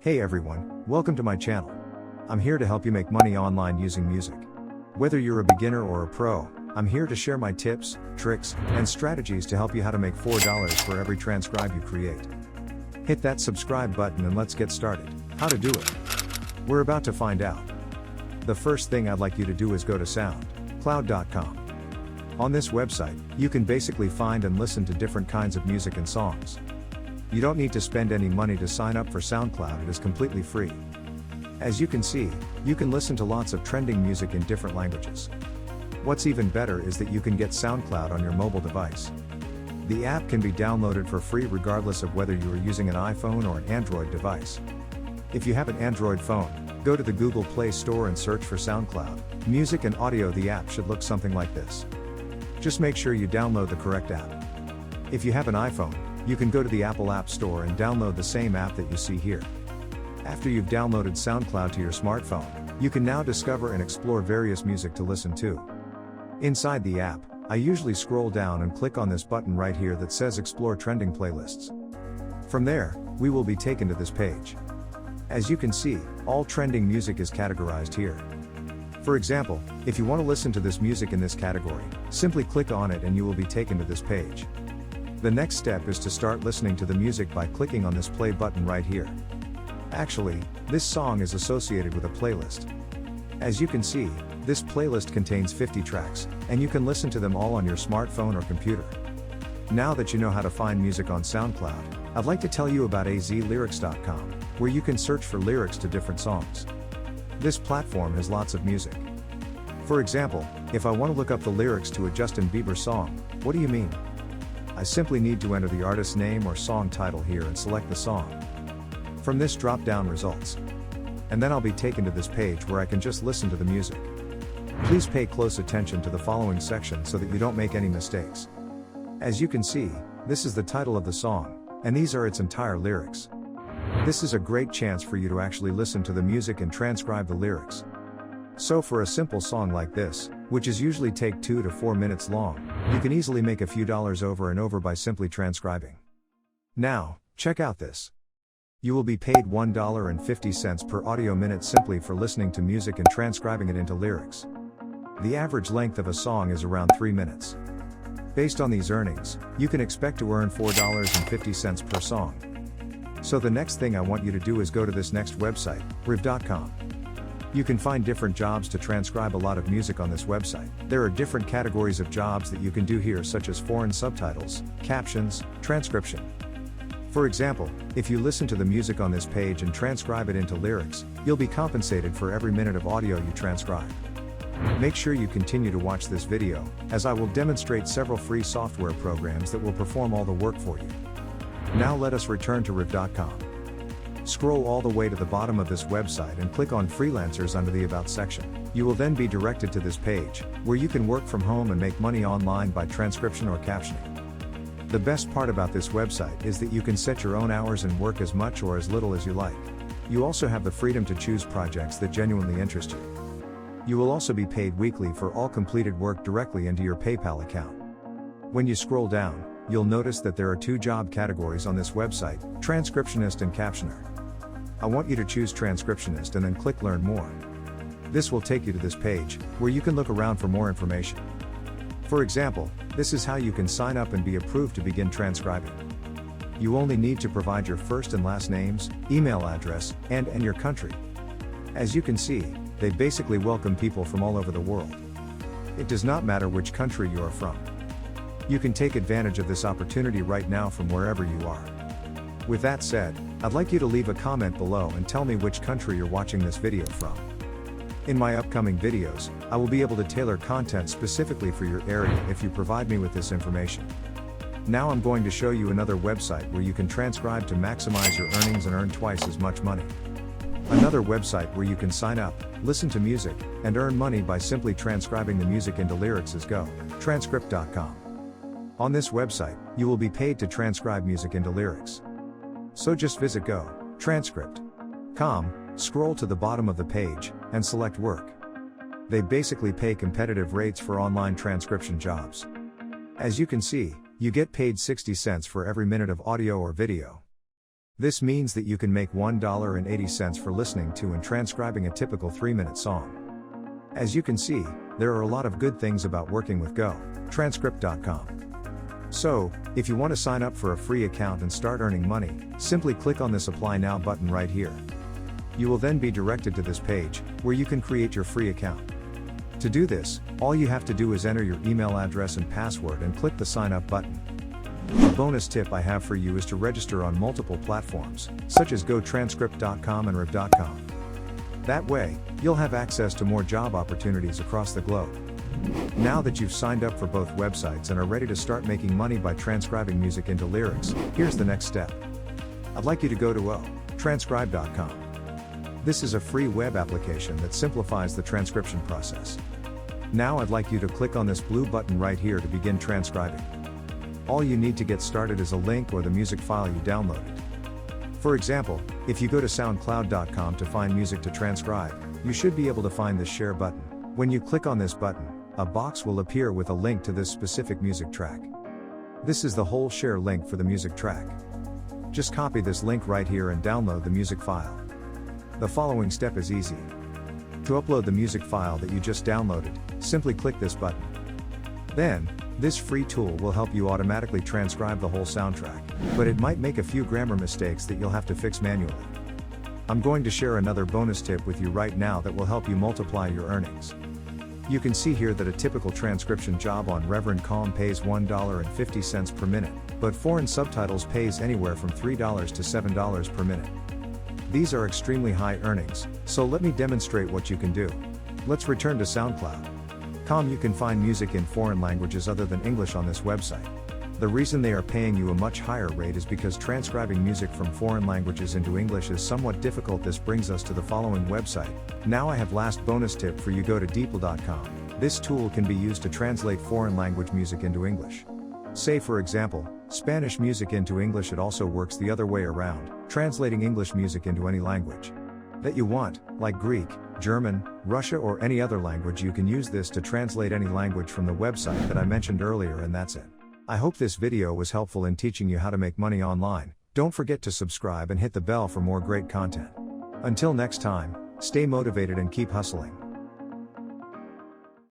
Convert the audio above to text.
Hey everyone, welcome to my channel. I'm here to help you make money online using music. Whether you're a beginner or a pro, I'm here to share my tips, tricks, and strategies to help you how to make $4 for every transcribe you create. Hit that subscribe button and let's get started. How to do it? We're about to find out. The first thing I'd like you to do is go to soundcloud.com. On this website, you can basically find and listen to different kinds of music and songs. You don't need to spend any money to sign up for SoundCloud, it is completely free. As you can see, you can listen to lots of trending music in different languages. What's even better is that you can get SoundCloud on your mobile device. The app can be downloaded for free regardless of whether you are using an iPhone or an Android device. If you have an Android phone, go to the Google Play Store and search for SoundCloud, Music and Audio. The app should look something like this. Just make sure you download the correct app. If you have an iPhone, you can go to the Apple App Store and download the same app that you see here. After you've downloaded SoundCloud to your smartphone, you can now discover and explore various music to listen to. Inside the app, I usually scroll down and click on this button right here that says Explore Trending Playlists. From there, we will be taken to this page. As you can see, all trending music is categorized here. For example, if you want to listen to this music in this category, simply click on it and you will be taken to this page. The next step is to start listening to the music by clicking on this play button right here. Actually, this song is associated with a playlist. As you can see, this playlist contains 50 tracks, and you can listen to them all on your smartphone or computer. Now that you know how to find music on SoundCloud, I'd like to tell you about azlyrics.com, where you can search for lyrics to different songs. This platform has lots of music. For example, if I want to look up the lyrics to a Justin Bieber song, what do you mean? I simply need to enter the artist's name or song title here and select the song. From this drop down results. And then I'll be taken to this page where I can just listen to the music. Please pay close attention to the following section so that you don't make any mistakes. As you can see, this is the title of the song, and these are its entire lyrics. This is a great chance for you to actually listen to the music and transcribe the lyrics. So for a simple song like this, which is usually take 2 to 4 minutes long, you can easily make a few dollars over and over by simply transcribing. Now, check out this. You will be paid $1.50 per audio minute simply for listening to music and transcribing it into lyrics. The average length of a song is around 3 minutes. Based on these earnings, you can expect to earn $4.50 per song. So the next thing I want you to do is go to this next website, riv.com. You can find different jobs to transcribe a lot of music on this website. There are different categories of jobs that you can do here, such as foreign subtitles, captions, transcription. For example, if you listen to the music on this page and transcribe it into lyrics, you'll be compensated for every minute of audio you transcribe. Make sure you continue to watch this video, as I will demonstrate several free software programs that will perform all the work for you. Now let us return to riv.com. Scroll all the way to the bottom of this website and click on Freelancers under the About section. You will then be directed to this page, where you can work from home and make money online by transcription or captioning. The best part about this website is that you can set your own hours and work as much or as little as you like. You also have the freedom to choose projects that genuinely interest you. You will also be paid weekly for all completed work directly into your PayPal account. When you scroll down, you'll notice that there are 2 job categories on this website, transcriptionist and captioner. I want you to choose transcriptionist and then click Learn More. This will take you to this page, where you can look around for more information. For example, this is how you can sign up and be approved to begin transcribing. You only need to provide your first and last names, email address, and your country. As you can see, they basically welcome people from all over the world. It does not matter which country you are from. You can take advantage of this opportunity right now from wherever you are. With that said, I'd like you to leave a comment below and tell me which country you're watching this video from. In my upcoming videos, I will be able to tailor content specifically for your area if you provide me with this information. Now I'm going to show you another website where you can transcribe to maximize your earnings and earn twice as much money. Another website where you can sign up, listen to music, and earn money by simply transcribing the music into lyrics is gotranscript.com. On this website, you will be paid to transcribe music into lyrics. So just visit gotranscript.com, scroll to the bottom of the page, and select work. They basically pay competitive rates for online transcription jobs. As you can see, you get paid 60 cents for every minute of audio or video. This means that you can make $1.80 for listening to and transcribing a typical 3-minute song. As you can see, there are a lot of good things about working with GoTranscript.com. So, if you want to sign up for a free account and start earning money, simply click on this Apply Now button right here. You will then be directed to this page, where you can create your free account. To do this, all you have to do is enter your email address and password and click the Sign Up button. A bonus tip I have for you is to register on multiple platforms, such as GoTranscript.com and Riv.com. That way, you'll have access to more job opportunities across the globe. Now that you've signed up for both websites and are ready to start making money by transcribing music into lyrics, here's the next step. I'd like you to go to Transcribe.com. This is a free web application that simplifies the transcription process. Now I'd like you to click on this blue button right here to begin transcribing. All you need to get started is a link or the music file you downloaded. For example, if you go to SoundCloud.com to find music to transcribe, you should be able to find this share button. When you click on this button, a box will appear with a link to this specific music track. This is the whole share link for the music track. Just copy this link right here and download the music file. The following step is easy. To upload the music file that you just downloaded, simply click this button. Then, this free tool will help you automatically transcribe the whole soundtrack, but it might make a few grammar mistakes that you'll have to fix manually. I'm going to share another bonus tip with you right now that will help you multiply your earnings. You can see here that a typical transcription job on Reverend.com pays $1.50 per minute, but foreign subtitles pays anywhere from $3 to $7 per minute. These are extremely high earnings, so let me demonstrate what you can do. Let's return to SoundCloud.com. You can find music in foreign languages other than English on this website. The reason they are paying you a much higher rate is because transcribing music from foreign languages into English is somewhat difficult. This brings us to the following website. Now I have last bonus tip for you. Go to DeepL.com. This tool can be used to translate foreign language music into English. Say for example, Spanish music into English. It also works the other way around, translating English music into any language that you want, like Greek, German, Russia or any other language. You can use this to translate any language from the website that I mentioned earlier, and that's it. I hope this video was helpful in teaching you how to make money online. Don't forget to subscribe and hit the bell for more great content. Until next time, stay motivated and keep hustling.